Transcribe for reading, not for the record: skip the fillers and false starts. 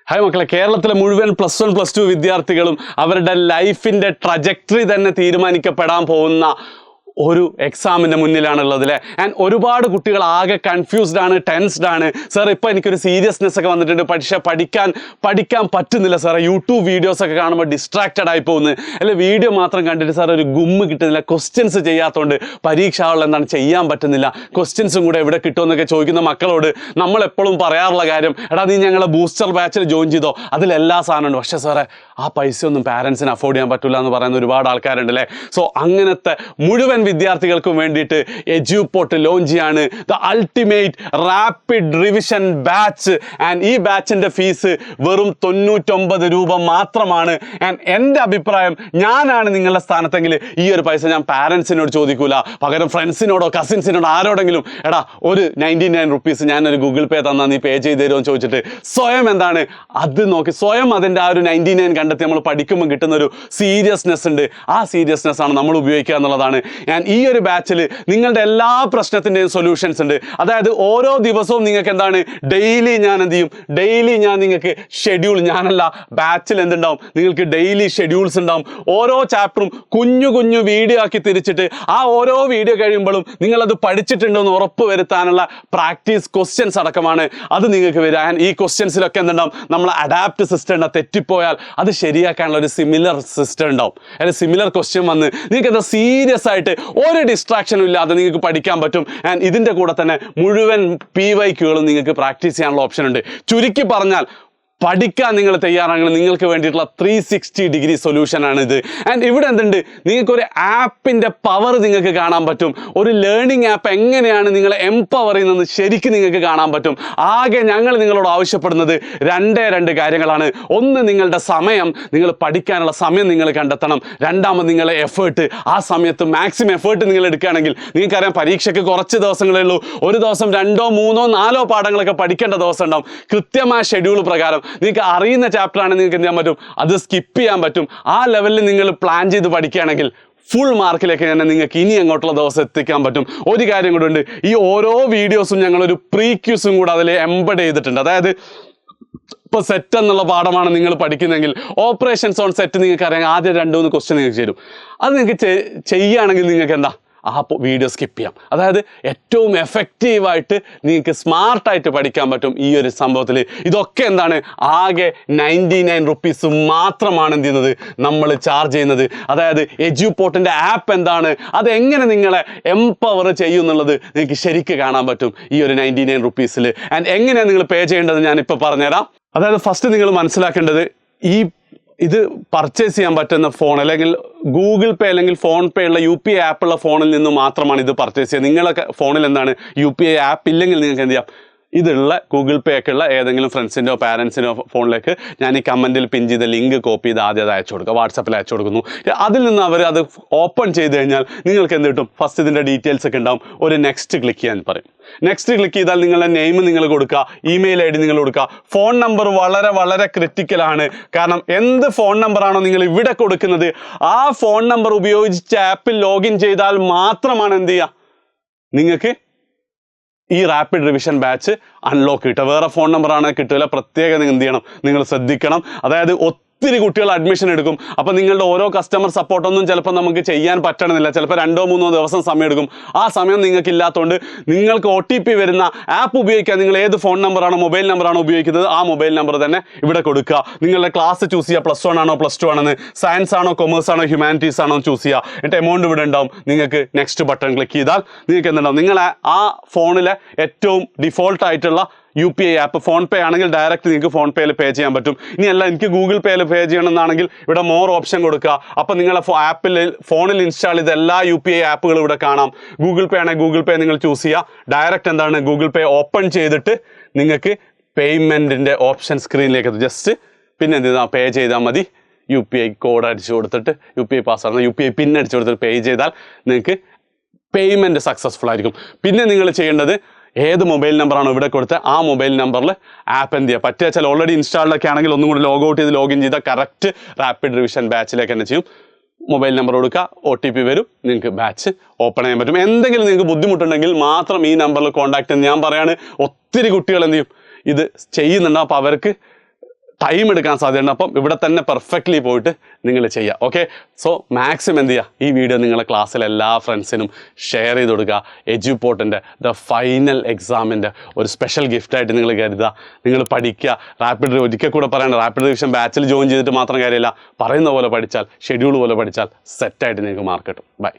Hi മക്കളെ, കേരളത്തിലെ മുഴുവൻ +1 +2 വിദ്യാർത്ഥികളും അവരുടെ ലൈഫിൻ്റെ ട്രജക്ടറി തന്നെ തീരുമാനിക്കപ്പെടാൻ പോകുന്ന ഒരു എക്സാമിൻ്റെ മുന്നിലാണുള്ളത് അല്ലേ. ആൻഡ് ഒരുപാട് കുട്ടികൾ ആകെ കൺഫ്യൂസ്ഡ് ആണ്, ടെൻസ്ഡ് ആണ്. സാർ ഇപ്പോൾ എനിക്കൊരു സീരിയസ്നെസ് ഒക്കെ വന്നിട്ടുണ്ട്, പക്ഷേ പഠിക്കാൻ പറ്റുന്നില്ല സാറേ. യൂട്യൂബ് വീഡിയോസ് ഒക്കെ കാണുമ്പോൾ ഡിസ്ട്രാക്റ്റഡ് ആയി പോകുന്നു, അല്ലെ വീഡിയോ മാത്രം കണ്ടിട്ട് സാർ ഒരു ഗുമ്മ് കിട്ടുന്നില്ല, ക്വസ്റ്റ്യൻസ് ചെയ്യാത്തതുകൊണ്ട് പരീക്ഷ ഹാളിൽ എന്താണ് ചെയ്യാൻ പറ്റുന്നില്ല, ക്വസ്റ്റ്യൻസും കൂടെ എവിടെ കിട്ടുമെന്നൊക്കെ ചോദിക്കുന്ന മക്കളോട് നമ്മളെപ്പോഴും പറയാറുള്ള കാര്യം, എടാ നീ ഞങ്ങളെ ബൂസ്റ്റർ ബാച്ചിൽ ജോയിൻ ചെയ്തോ, അതിലെല്ലാ സാധനമുണ്ട്. പക്ഷേ സാറേ ആ പൈസ ഒന്നും പാരൻസിന് അഫോർഡ് ചെയ്യാൻ പറ്റില്ല എന്ന് പറയുന്ന ഒരുപാട് ആൾക്കാരുണ്ട് അല്ലേ. സോ അങ്ങനത്തെ മുഴുവൻ വിദ്യാർത്ഥികൾക്കും വേണ്ടിയിട്ട് എജ്യൂപോർട്ട് ലോഞ്ച് ചെയ്യാണ് the ultimate rapid revision batch. And ഈ ബാച്ചിൻ്റെ ഫീസ് വെറും 99 രൂപ മാത്രമാണ്. ആൻഡ് എൻ്റെ അഭിപ്രായം, ഞാനാണ് നിങ്ങളുടെ സ്ഥാനത്തെങ്കിൽ ഈ ഒരു പൈസ ഞാൻ പാരൻസിനോട് ചോദിക്കൂല, പകരം ഫ്രണ്ട്സിനോടോ കസിൻസിനോടോ ആരോടെങ്കിലും എടാ ഒരു 99 റുപ്പീസ് ഞാനൊരു ഗൂഗിൾ പേ തന്നാൽ നീ പേ ചെയ്ത് തരുമോ എന്ന് ചോദിച്ചിട്ട് സ്വയം എന്താണ് അത് നോക്കി സ്വയം അതിൻ്റെ ആ ഒരു 99 കണ്ടെത്തി നമ്മൾ പഠിക്കുമ്പോൾ കിട്ടുന്ന ഒരു സീരിയസ്നെസ് ഉണ്ട്. ആ സീരിയസ്നെസ് ആണ് നമ്മൾ ഉപയോഗിക്കുക എന്നുള്ളതാണ്. ഞാൻ ഈ ഒരു ബാച്ചിൽ നിങ്ങളുടെ എല്ലാ പ്രശ്നത്തിൻ്റെയും സൊല്യൂഷൻസ് ഉണ്ട്. അതായത് ഓരോ ദിവസവും നിങ്ങൾക്ക് എന്താണ് ഡെയിലി ഞാൻ എന്ത് ചെയ്യും, ഡെയിലി ഞാൻ നിങ്ങൾക്ക് ഷെഡ്യൂൾ, ഞാനല്ല ബാച്ചിൽ എന്തുണ്ടാവും, നിങ്ങൾക്ക് ഡെയിലി ഷെഡ്യൂൾസ് ഉണ്ടാവും. ഓരോ ചാപ്റ്ററും കുഞ്ഞു കുഞ്ഞു വീഡിയോ ആക്കി തിരിച്ചിട്ട് ആ ഓരോ വീഡിയോ കഴിയുമ്പോഴും നിങ്ങളത് പഠിച്ചിട്ടുണ്ടെന്ന് ഉറപ്പ് വരുത്താനുള്ള പ്രാക്ടീസ് ക്വസ്റ്റ്യൻസ് അടക്കമാണ് അത് നിങ്ങൾക്ക് വരാൻ. ഈ ക്വസ്റ്റ്യൻസിലൊക്കെ എന്തുണ്ടാവും, നമ്മൾ അഡാപ്റ്റ് സിസ്റ്റം ഉണ്ടാവും. തെറ്റിപ്പോയാൽ അത് ശരിയാക്കാനുള്ള ഒരു സിമിലർ സിസ്റ്റം ഉണ്ടാവും, അല്ലെങ്കിൽ സിമിലർ ക്വസ്റ്റ്യൻ വന്ന് നിങ്ങൾക്ക് എന്താ സീരിയസ് ആയിട്ട് ഒരു ഡിസ്ട്രാക്ഷനും ഇല്ലാതെ നിങ്ങൾക്ക് പഠിക്കാൻ പറ്റും. ആൻഡ് ഇതിൻ്റെ കൂടെ തന്നെ മുഴുവൻ PYQകളും നിങ്ങൾക്ക് പ്രാക്ടീസ് ചെയ്യാനുള്ള ഓപ്ഷൻ ഉണ്ട്. ചുരുക്കി പറഞ്ഞാൽ പഠിക്കാൻ നിങ്ങൾ തയ്യാറാണെങ്കിൽ നിങ്ങൾക്ക് വേണ്ടിയിട്ടുള്ള 360 ഡിഗ്രി സൊല്യൂഷനാണ് ഇത്. ആൻഡ് ഇവിടെ എന്തുണ്ട്, നിങ്ങൾക്കൊരു ആപ്പിൻ്റെ പവർ നിങ്ങൾക്ക് കാണാൻ പറ്റും. ഒരു ലേണിംഗ് ആപ്പ് എങ്ങനെയാണ് നിങ്ങളെ എംപവർ ചെയ്യുന്നത് ശരിക്കും നിങ്ങൾക്ക് കാണാൻ പറ്റും. ആകെ ഞങ്ങൾ നിങ്ങളോട് ആവശ്യപ്പെടുന്നത് രണ്ട് കാര്യങ്ങളാണ്. ഒന്ന്, നിങ്ങളുടെ സമയം, നിങ്ങൾ പഠിക്കാനുള്ള സമയം നിങ്ങൾ കണ്ടെത്തണം. രണ്ടാമത്, നിങ്ങളെ എഫേർട്ട്. ആ സമയത്ത് മാക്സിമം എഫേർട്ട് നിങ്ങൾ എടുക്കുകയാണെങ്കിൽ, നിങ്ങൾക്കറിയാം പരീക്ഷയ്ക്ക് കുറച്ച് ദിവസങ്ങളേ ഉള്ളൂ. ഒരു ദിവസം 2, 3, 4 പാഠങ്ങളൊക്കെ പഠിക്കേണ്ട ദിവസം ഉണ്ടാവും. കൃത്യമായ ഷെഡ്യൂൾ പ്രകാരം നിങ്ങൾക്ക് അറിയുന്ന ചാപ്റ്ററാണ് നിങ്ങൾക്ക് എന്ത് ചെയ്യാൻ പറ്റും, അത് സ്കിപ്പ് ചെയ്യാൻ പറ്റും. ആ ലെവലിൽ നിങ്ങൾ പ്ലാൻ ചെയ്ത് പഠിക്കുകയാണെങ്കിൽ ഫുൾ മാർക്കിലേക്ക് തന്നെ നിങ്ങൾക്ക് ഇനി അങ്ങോട്ടുള്ള ദിവസം എത്തിക്കാൻ പറ്റും. ഒരു കാര്യം കൂടെ ഉണ്ട്, ഈ ഓരോ വീഡിയോസും ഞങ്ങളൊരു പ്രീ ക്യൂസും കൂടെ അതിൽ എംബഡ് ചെയ്തിട്ടുണ്ട്. അതായത് ഇപ്പോൾ സെറ്റ് എന്നുള്ള പാഠമാണ് നിങ്ങൾ പഠിക്കുന്നതെങ്കിൽ ഓപ്പറേഷൻസ് ഓൺ സെറ്റ് നിങ്ങൾക്ക് അറിയാം, ആദ്യം 2-3 ക്വസ്റ്റ്യൻ നിങ്ങൾക്ക് ചേരും. അത് നിങ്ങൾക്ക് ചെയ്യുകയാണെങ്കിൽ നിങ്ങൾക്ക് എന്താ ആ വീഡിയോ സ്കിപ്പ് ചെയ്യാം. അതായത് ഏറ്റവും എഫക്റ്റീവായിട്ട് നിങ്ങൾക്ക് സ്മാർട്ടായിട്ട് പഠിക്കാൻ പറ്റും ഈ ഒരു സംഭവത്തിൽ. ഇതൊക്കെ എന്താണ്, ആകെ 99 റുപ്പീസ് മാത്രമാണ് എന്ത് ചെയ്യുന്നത്, നമ്മൾ ചാർജ് ചെയ്യുന്നത്. അതായത് എജ്യൂപോർട്ടിൻ്റെ ആപ്പ് എന്താണ്, അതെങ്ങനെ നിങ്ങളെ എംപവർ ചെയ്യും എന്നുള്ളത് നിങ്ങൾക്ക് ശരിക്കും കാണാൻ പറ്റും ഈ ഒരു 99 റുപ്പീസിൽ. ആൻഡ് എങ്ങനെയാണ് നിങ്ങൾ പേ ചെയ്യേണ്ടത് ഞാനിപ്പോൾ പറഞ്ഞുതരാം. അതായത് ഫസ്റ്റ് നിങ്ങൾ മനസ്സിലാക്കേണ്ടത്, ഇത് പർച്ചേസ് ചെയ്യാൻ പറ്റുന്ന ഫോൺ അല്ലെങ്കിൽ ഗൂഗിൾ പേ അല്ലെങ്കിൽ ഫോൺ പേ ഉള്ള UPI ആപ്പുള്ള ഫോണിൽ നിന്ന് മാത്രമാണ് ഇത് പർച്ചേസ് ചെയ്യുക. നിങ്ങളൊക്കെ ഫോണിൽ എന്താണ് UPI ആപ്പ് ഇല്ലെങ്കിൽ നിങ്ങൾക്ക് എന്ത് ചെയ്യാം, ഇതുള്ള ഗൂഗിൾ പേ ഒക്കെ ഉള്ള ഏതെങ്കിലും ഫ്രണ്ട്സിൻ്റെയോ പാരൻസിൻ്റെയോ ഫോണിലേക്ക് ഞാൻ ഈ കമൻറ്റിൽ പിൻ ചെയ്ത ലിങ്ക് കോപ്പി ചെയ്ത് ആദ്യം അത് അയച്ചു കൊടുക്കുക, വാട്സപ്പിൽ അയച്ചു കൊടുക്കുന്നു. അതിൽ നിന്ന് അവർ അത് ഓപ്പൺ ചെയ്ത് കഴിഞ്ഞാൽ നിങ്ങൾക്ക് എന്ത് കിട്ടും, ഫസ്റ്റ് ഇതിൻ്റെ ഡീറ്റെയിൽസ് ഒക്കെ ഉണ്ടാവും. ഒരു നെക്സ്റ്റ് ക്ലിക്ക് ചെയ്യാൻ പറയും. നെക്സ്റ്റ് ക്ലിക്ക് ചെയ്താൽ നിങ്ങളുടെ നെയിം നിങ്ങൾ കൊടുക്കുക, ഇമെയിൽ ID നിങ്ങൾ കൊടുക്കുക. ഫോൺ നമ്പർ വളരെ വളരെ ക്രിട്ടിക്കലാണ്. കാരണം എന്ത് ഫോൺ നമ്പറാണോ നിങ്ങൾ ഇവിടെ കൊടുക്കുന്നത്, ആ ഫോൺ നമ്പർ ഉപയോഗിച്ച് ആപ്പിൽ ലോഗിൻ ചെയ്താൽ മാത്രമാണ് എന്ത് ചെയ്യുക, നിങ്ങൾക്ക് ഈ റാപ്പിഡ് റിവിഷൻ ബാച്ച് അൺലോക്ക് കിട്ടുക. വേറെ ഫോൺ നമ്പറാണ് കിട്ടില്ല. പ്രത്യേകം നിങ്ങൾ എന്ത് ചെയ്യണം, നിങ്ങൾ ശ്രദ്ധിക്കണം. അതായത് ഒത്തിരി കുട്ടികൾ അഡ്മിഷൻ എടുക്കും. അപ്പോൾ നിങ്ങളുടെ ഓരോ കസ്റ്റമർ സപ്പോർട്ടൊന്നും ചിലപ്പോൾ നമുക്ക് ചെയ്യാൻ പറ്റണമെന്നില്ല. ചിലപ്പോൾ 2-3 ദിവസം സമയം എടുക്കും. ആ സമയം നിങ്ങൾക്ക് ഇല്ലാത്തതുകൊണ്ട് നിങ്ങൾക്ക് OTP വരുന്ന ആപ്പ് ഉപയോഗിക്കാൻ നിങ്ങൾ ഏത് ഫോൺ നമ്പറാണോ മൊബൈൽ നമ്പറാണോ ഉപയോഗിക്കുന്നത് ആ മൊബൈൽ നമ്പർ തന്നെ ഇവിടെ കൊടുക്കുക. നിങ്ങളുടെ ക്ലാസ് ചൂസ് ചെയ്യുക, +1 ആണോ +2 ആണെന്ന്, സയൻസ് ആണോ കൊമേഴ്സ് ആണോ ഹ്യൂമാനിറ്റീസ് ആണോ ചൂസ് ചെയ്യുക. എന്നിട്ട് എമൗണ്ട് ഇവിടെ ഉണ്ടാവും. നിങ്ങൾക്ക് നെക്സ്റ്റ് ബട്ടൺ ക്ലിക്ക് ചെയ്താൽ നിങ്ങൾക്ക് എന്തുണ്ടാവും, നിങ്ങളെ ആ ഫോണിലെ ഏറ്റവും ഡിഫോൾട്ടായിട്ടുള്ള UPI ആപ്പ്, ഫോൺ പേ ആണെങ്കിൽ ഡയറക്റ്റ് നിങ്ങൾക്ക് ഫോൺ പേയിൽ പേ ചെയ്യാൻ പറ്റും. ഇനിയല്ല എനിക്ക് ഗൂഗിൾ പേയിൽ പേ ചെയ്യണമെന്നാണെങ്കിൽ ഇവിടെ മോർ ഓപ്ഷൻ കൊടുക്കുക. അപ്പോൾ നിങ്ങളെ ആപ്പിൽ ഫോണിൽ ഇൻസ്റ്റാൾ ചെയ്ത എല്ലാ UPI ആപ്പുകളും ഇവിടെ കാണാം. ഗൂഗിൾ പേ ആണെങ്കിൽ ഗൂഗിൾ പേ നിങ്ങൾ ചൂസ് ചെയ്യുക. ഡയറക്റ്റ് എന്താണ് ഗൂഗിൾ പേ ഓപ്പൺ ചെയ്തിട്ട് നിങ്ങൾക്ക് പേയ്മെൻറ്റിൻ്റെ ഓപ്ഷൻ സ്ക്രീനിലേക്ക് ജസ്റ്റ് പിന്നെ എന്ത് ചെയ്താൽ പേ ചെയ്താൽ മതി. UPI കോഡ് അടിച്ചു കൊടുത്തിട്ട് UPI പാസ്വേഡ് UPI പിൻ അടിച്ചു കൊടുത്തിട്ട് പേ ചെയ്താൽ നിങ്ങൾക്ക് പേയ്മെൻറ്റ് സക്സസ്ഫുൾ ആയിരിക്കും. പിന്നെ നിങ്ങൾ ചെയ്യേണ്ടത്, ഏത് മൊബൈൽ നമ്പറാണോ ഇവിടെ കൊടുത്ത് ആ മൊബൈൽ നമ്പറിൽ ആപ്പ് എന്ത് ചെയ്യുക, പറ്റുക വെച്ചാൽ ഓൾറെഡി ഇൻസ്റ്റാൾഡൊക്കെ ആണെങ്കിൽ ഒന്നും കൂടി ലോഗൗട്ട് ചെയ്ത് ലോഗിൻ ചെയ്താൽ കറക്റ്റ് റാപ്പിഡ് റിവിഷൻ ബാച്ചിലേക്ക് തന്നെ ചെയ്യും. മൊബൈൽ നമ്പർ കൊടുക്കുക, OTP വരും, നിങ്ങൾക്ക് ബാച്ച് ഓപ്പൺ ചെയ്യാൻ പറ്റും. എന്തെങ്കിലും നിങ്ങൾക്ക് ബുദ്ധിമുട്ടുണ്ടെങ്കിൽ മാത്രം ഈ നമ്പറിൽ കോൺടാക്ട് ചെയ്ത്. ഞാൻ പറയാണ്, ഒത്തിരി കുട്ടികൾ എന്ത് ചെയ്യും ഇത് ചെയ്യുന്നുണ്ട്. അപ്പോൾ അവർക്ക് ടൈം എടുക്കാൻ സാധ്യതയുണ്ട്. അപ്പം ഇവിടെ തന്നെ പെർഫെക്റ്റ്ലി പോയിട്ട് നിങ്ങൾ ചെയ്യുക. ഓക്കെ, സോ മാക്സിമം എന്ത് ചെയ്യുക, ഈ വീഡിയോ നിങ്ങളുടെ ക്ലാസ്സിലെ എല്ലാ ഫ്രണ്ട്സിനും ഷെയർ ചെയ്ത് കൊടുക്കുക. എജ്യൂപോർട്ടിൻ്റെ ഫൈനൽ എക്സാമിൻ്റെ ഒരു സ്പെഷ്യൽ ഗിഫ്റ്റായിട്ട് നിങ്ങൾ കരുതുക. നിങ്ങൾ പഠിക്കുക. റാപ്പിഡ് ഒരിക്കൽ കൂടെ പറയണം, റാപ്പിഡ് റിവിഷൻ ബാച്ചിൽ ജോയിൻ ചെയ്തിട്ട് മാത്രം കാര്യമില്ല, പറയുന്ന പോലെ പഠിച്ചാൽ, ഷെഡ്യൂൾ പോലെ പഠിച്ചാൽ സെറ്റായിട്ട് നിങ്ങൾക്ക് മാർക്ക് കിട്ടും. ബൈ.